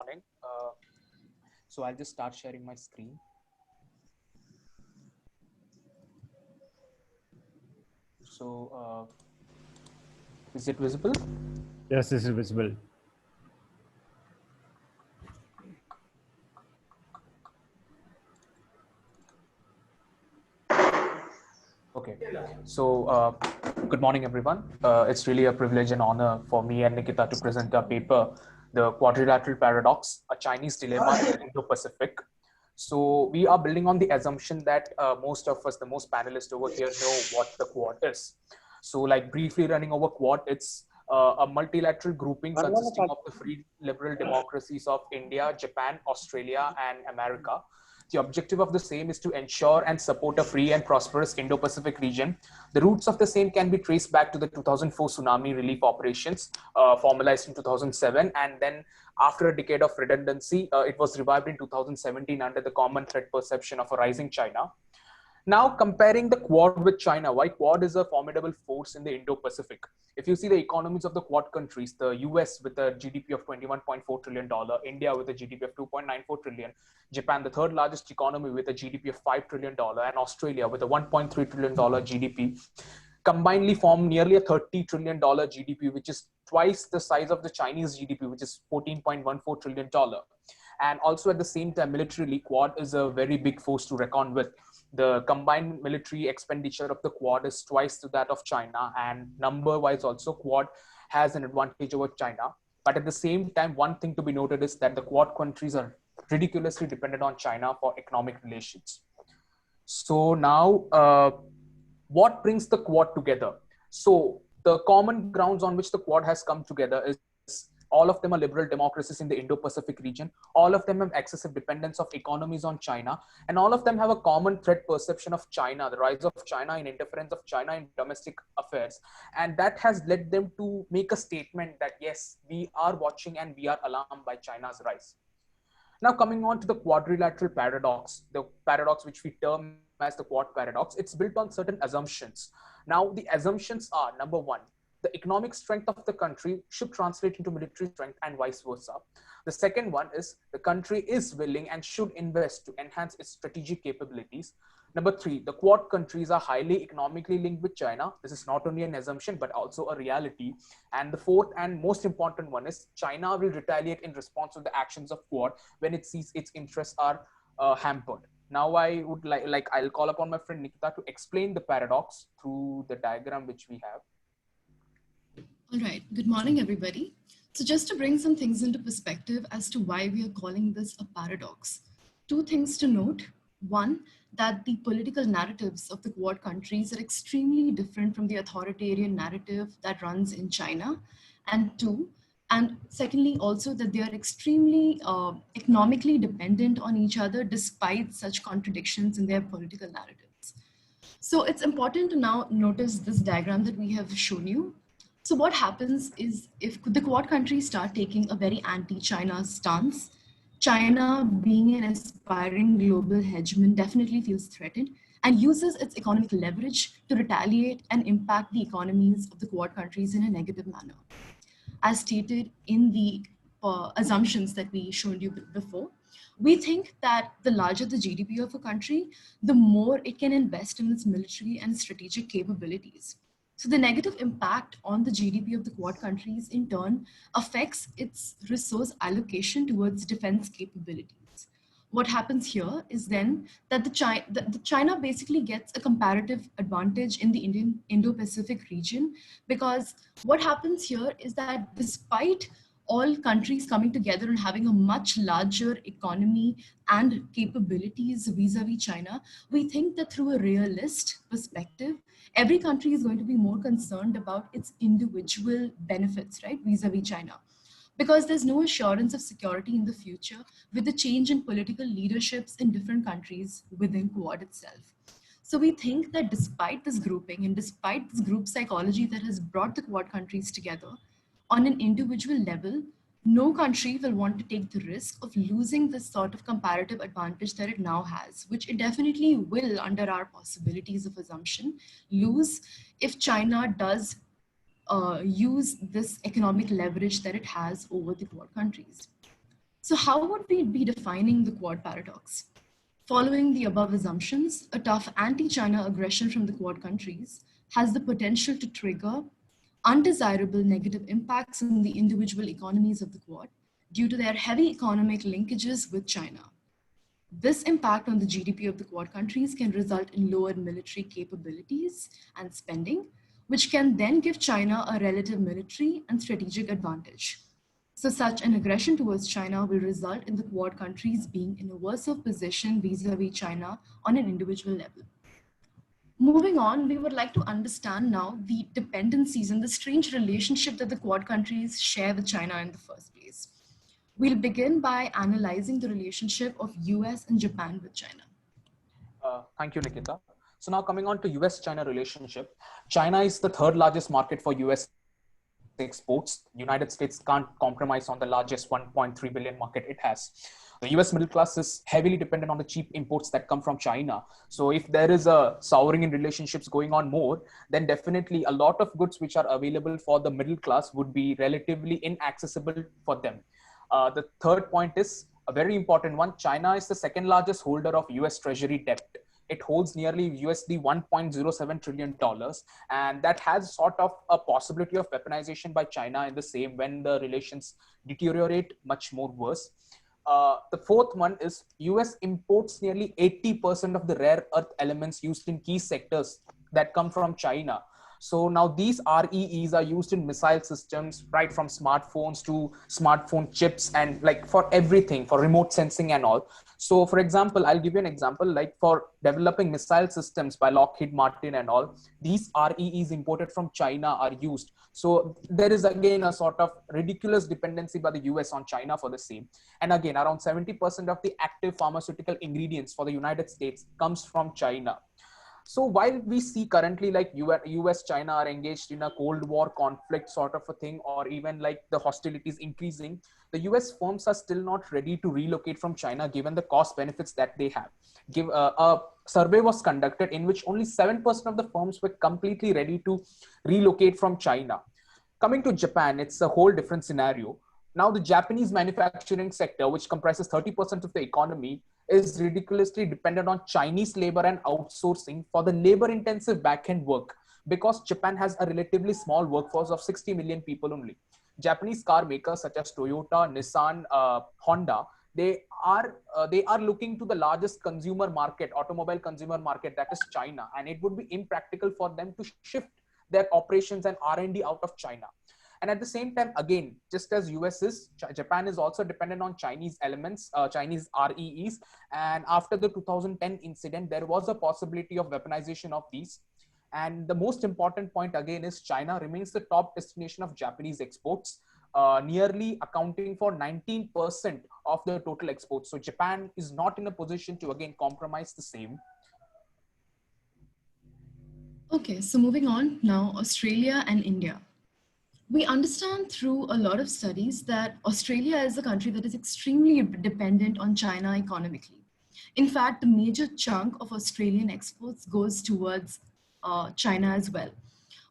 morning. So I'll just start sharing my screen. So is it visible? Yes, this is visible. Okay. So good morning, everyone. It's really a privilege and honor for me and Nikita to present our paper, The Quadrilateral Paradox, a Chinese Dilemma in the Indo-Pacific. So we are building on the assumption that most of us, the most panelists over here, know what the Quad is. So like briefly running over Quad, it's a multilateral grouping consisting of the free liberal democracies of India, Japan, Australia, and America. The objective of the same is to ensure and support a free and prosperous Indo-Pacific region. The roots of the same can be traced back to the 2004 tsunami relief operations, formalized in 2007, and then after a decade of redundancy, it was revived in 2017 under the common threat perception of a rising China. Now, comparing the Quad with China, why Quad is a formidable force in the Indo-Pacific. If you see the economies of the Quad countries, the US with a GDP of $21.4 trillion, India with a GDP of $2.94 trillion, Japan, the third largest economy with a GDP of $5 trillion, and Australia with a $1.3 trillion GDP, combinedly form nearly a $30 trillion GDP, which is twice the size of the Chinese GDP, which is $14.14 trillion. And also at the same time, militarily, Quad is a very big force to reckon with. The combined military expenditure of the Quad is twice to that of China, and number-wise also, Quad has an advantage over China. But at the same time, one thing to be noted is that the Quad countries are ridiculously dependent on China for economic relations. So now, what brings the Quad together? So the common grounds on which the Quad has come together is all of them are liberal democracies in the Indo-Pacific region. All of them have excessive dependence of economies on China, and all of them have a common threat perception of China, the rise of China and interference of China in domestic affairs. And that has led them to make a statement that yes, we are watching and we are alarmed by China's rise. Now, coming on to the quadrilateral paradox, the paradox which we term as the quad paradox, it's built on certain assumptions. Now, the assumptions are number one, the economic strength of the country should translate into military strength and vice versa. The second one is the country is willing and should invest to enhance its strategic capabilities. Number three, the Quad countries are highly economically linked with China. This is not only an assumption, but also a reality. And the fourth and most important one is China will retaliate in response to the actions of Quad when it sees its interests are hampered. Now I would I'll call upon my friend Nikita to explain the paradox through the diagram which we have. All right, good morning, everybody. So just to bring some things into perspective as to why we are calling this a paradox. Two things to note. One, that the political narratives of the Quad countries are extremely different from the authoritarian narrative that runs in China. And two, and secondly, also that they are extremely economically dependent on each other despite such contradictions in their political narratives. So it's important to now notice this diagram that we have shown you. So what happens is if the Quad countries start taking a very anti-China stance, China, being an aspiring global hegemon, definitely feels threatened and uses its economic leverage to retaliate and impact the economies of the Quad countries in a negative manner. As stated in the assumptions that we showed you before, we think that the larger the GDP of a country, the more it can invest in its military and strategic capabilities. So the negative impact on the GDP of the Quad countries in turn affects its resource allocation towards defense capabilities. What happens here is then that the China basically gets a comparative advantage in the Indo-Pacific region, because what happens here is that despite all countries coming together and having a much larger economy and capabilities vis-a-vis China, we think that through a realist perspective, every country is going to be more concerned about its individual benefits, right, vis-a-vis China. Because there's no assurance of security in the future with the change in political leaderships in different countries within Quad itself. So we think that despite this grouping and despite this group psychology that has brought the Quad countries together, on an individual level, no country will want to take the risk of losing this sort of comparative advantage that it now has, which it definitely will, under our possibilities of assumption, lose if China does use this economic leverage that it has over the Quad countries. So how would we be defining the Quad paradox? Following the above assumptions, a tough anti-China aggression from the Quad countries has the potential to trigger undesirable negative impacts on the individual economies of the Quad due to their heavy economic linkages with China. This impact on the GDP of the Quad countries can result in lower military capabilities and spending, which can then give China a relative military and strategic advantage. So such an aggression towards China will result in the Quad countries being in a worse off position vis-a-vis China on an individual level. Moving on, we would like to understand now the dependencies and the strange relationship that the Quad countries share with China in the first place. We'll begin by analyzing the relationship of US and Japan with China. Thank you, Nikita. So now coming on to US-China relationship, China is the third largest market for US exports. United States can't compromise on the largest 1.3 billion market it has. The US middle class is heavily dependent on the cheap imports that come from China. So if there is a souring in relationships going on more, then definitely a lot of goods which are available for the middle class would be relatively inaccessible for them. The third point is a very important one. China is the second largest holder of US Treasury debt. It holds nearly USD $1.07 trillion, and that has sort of a possibility of weaponization by China in the same when the relations deteriorate much more worse. The fourth one is US imports nearly 80% of the rare earth elements used in key sectors that come from China. So now these REEs are used in missile systems, right from smartphones to smartphone chips and like for everything, for remote sensing and all. So for example, I'll give you an example, like for developing missile systems by Lockheed Martin and all, these REEs imported from China are used. So there is again a sort of ridiculous dependency by the US on China for the same. And again, around 70% of the active pharmaceutical ingredients for the United States comes from China. So while we see currently like US, China are engaged in a Cold War conflict sort of a thing, or even like the hostilities increasing, the US firms are still not ready to relocate from China given the cost benefits that they have. A survey was conducted in which only 7% of the firms were completely ready to relocate from China. Coming to Japan, it's a whole different scenario. Now, the Japanese manufacturing sector, which comprises 30% of the economy, is ridiculously dependent on Chinese labor and outsourcing for the labor-intensive back-end work because Japan has a relatively small workforce of 60 million people only. Japanese car makers such as Toyota, Nissan, Honda, they are looking to the largest consumer market, automobile consumer market, that is China, and it would be impractical for them to shift their operations and R&D out of China. And at the same time, again, just as US is, Japan is also dependent on Chinese elements, Chinese REEs. And after the 2010 incident, there was a possibility of weaponization of these. And the most important point again is China remains the top destination of Japanese exports, nearly accounting for 19% of the total exports. So Japan is not in a position to again compromise the same. Okay, so moving on now, Australia and India. We understand through a lot of studies that Australia is a country that is extremely dependent on China economically. In fact, the major chunk of Australian exports goes towards China as well.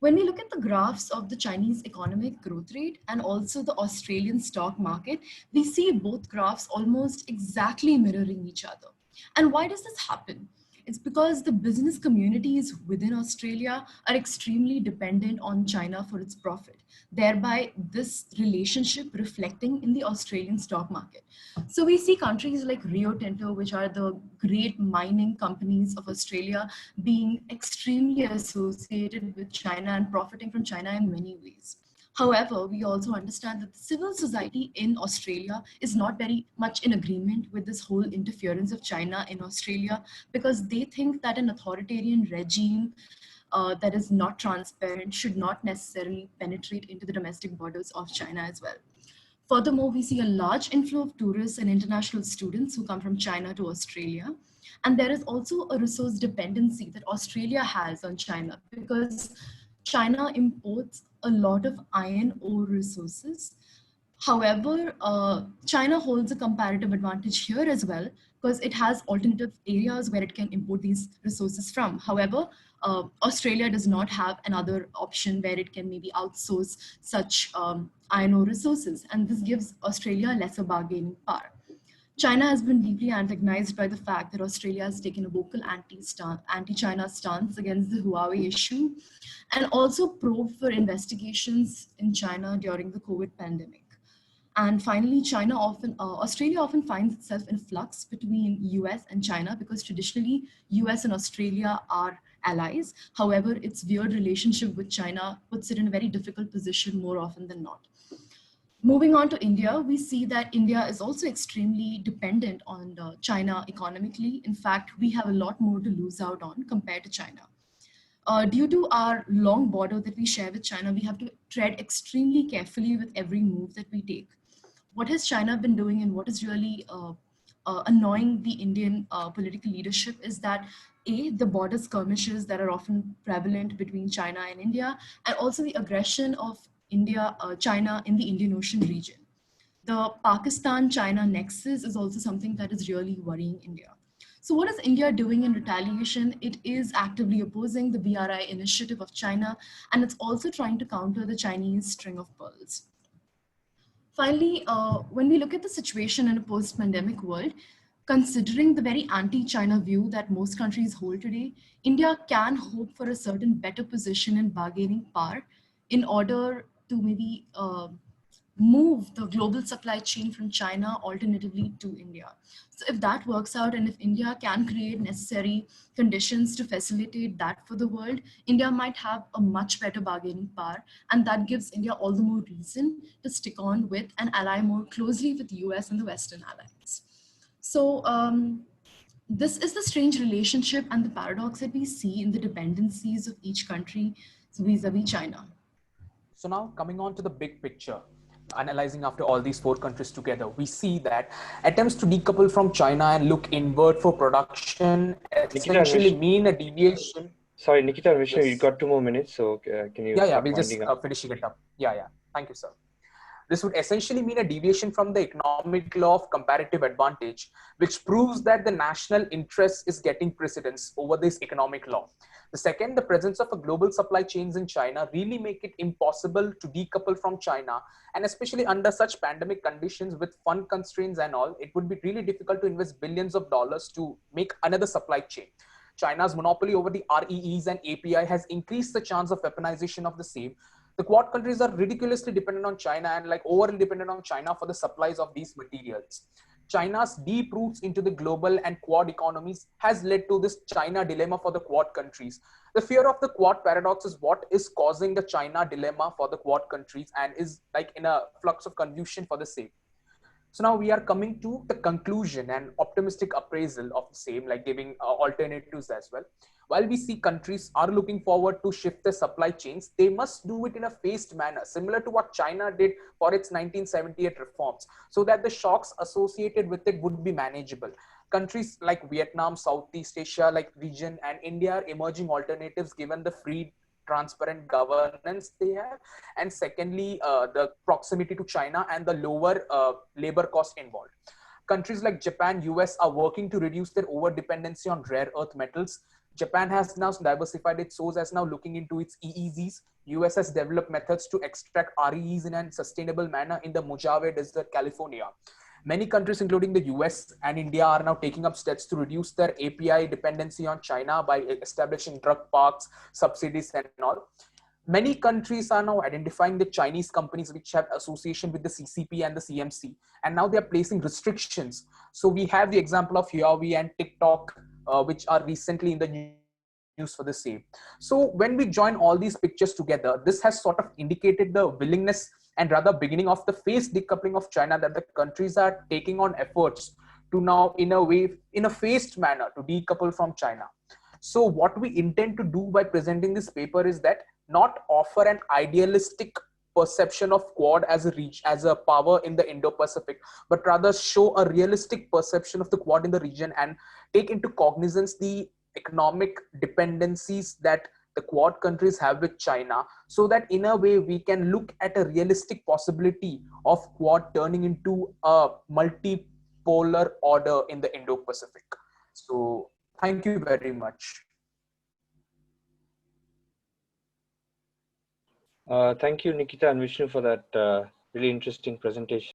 When we look at the graphs of the Chinese economic growth rate and also the Australian stock market, we see both graphs almost exactly mirroring each other. And why does this happen? It's because the business communities within Australia are extremely dependent on China for its profit, thereby this relationship reflecting in the Australian stock market. So we see countries like Rio Tinto, which are the great mining companies of Australia, being extremely associated with China and profiting from China in many ways. However, we also understand that the civil society in Australia is not very much in agreement with this whole interference of China in Australia because they think that an authoritarian regime that is not transparent should not necessarily penetrate into the domestic borders of China as well. Furthermore, we see a large inflow of tourists and international students who come from China to Australia. And there is also a resource dependency that Australia has on China because China imports a lot of iron ore resources. However, China holds a comparative advantage here as well because it has alternative areas where it can import these resources from. However, Australia does not have another option where it can maybe outsource such iron ore resources, and this gives Australia lesser bargaining power. China has been deeply antagonized by the fact that Australia has taken a vocal anti-China stance against the Huawei issue and also probed for investigations in China during the COVID pandemic. And finally, Australia often finds itself in flux between US and China because traditionally US and Australia are allies. However, its weird relationship with China puts it in a very difficult position more often than not. Moving on to India, we see that India is also extremely dependent on China economically. In fact, we have a lot more to lose out on compared to China. Due to our long border that we share with China, we have to tread extremely carefully with every move that we take. What has China been doing and what is really annoying the Indian political leadership is that the border skirmishes that are often prevalent between China and India, and also the aggression of China in the Indian Ocean region. The Pakistan-China nexus is also something that is really worrying India. So what is India doing in retaliation? It is actively opposing the BRI initiative of China, and it's also trying to counter the Chinese string of pearls. Finally, when we look at the situation in a post-pandemic world, considering the very anti-China view that most countries hold today, India can hope for a certain better position in bargaining power in order to maybe move the global supply chain from China alternatively to India. So if that works out and if India can create necessary conditions to facilitate that for the world, India might have a much better bargaining power, and that gives India all the more reason to stick on with and ally more closely with the US and the Western allies. So this is the strange relationship and the paradox that we see in the dependencies of each country vis-a-vis China. So now coming on to the big picture, analyzing after all these four countries together, we see that attempts to decouple from China and look inward for production essentially mean a deviation. Sorry, Nikita and Vishnu, Yes. you got 2 more minutes, so can you start we'll just winding up? finishing it up. Thank you, sir. This would essentially mean a deviation from the economic law of comparative advantage, which proves that the national interest is getting precedence over this economic law. The second, the presence of a global supply chains in China really make it impossible to decouple from China. And especially under such pandemic conditions with fund constraints and all, it would be really difficult to invest billions of dollars to make another supply chain. China's monopoly over the REEs and API has increased the chance of weaponization of the same. The Quad countries are ridiculously dependent on China and like overly dependent on China for the supplies of these materials. China's deep roots into the global and Quad economies has led to this China dilemma for the Quad countries. The fear of the Quad paradox is what is causing the China dilemma for the Quad countries and is like in a flux of confusion for the same. So now we are coming to the conclusion and optimistic appraisal of the same, like giving alternatives as well. While we see countries are looking forward to shift their supply chains, they must do it in a phased manner, similar to what China did for its 1978 reforms, so that the shocks associated with it would be manageable. Countries like Vietnam, Southeast Asia, like region, and India are emerging alternatives given the free transparent governance they have, and secondly the proximity to China and the lower labor cost involved. Countries like Japan, US are working to reduce their over dependency on rare earth metals. Japan has now diversified its source, as now looking into its EEZs. US has developed methods to extract REEs in a sustainable manner in the Mojave Desert, California. Many countries, including the US and India, are now taking up steps to reduce their API dependency on China by establishing drug parks, subsidies, and all. Many countries are now identifying the Chinese companies which have association with the CCP and the CMC, and now they are placing restrictions. So we have the example of Huawei and TikTok, which are recently in the news for the same. So when we join all these pictures together, this has sort of indicated the willingness and rather beginning of the phased decoupling of China, that the countries are taking on efforts to now in a phased manner to decouple from China. So what we intend to do by presenting this paper is that not offer an idealistic perception of Quad as a power in the Indo-Pacific, but rather show a realistic perception of the Quad in the region and take into cognizance the economic dependencies that the Quad countries have with China, so that in a way we can look at a realistic possibility of Quad turning into a multipolar order in the Indo-Pacific. So thank you very much. Thank you, Nikita and Vishnu, for that really interesting presentation.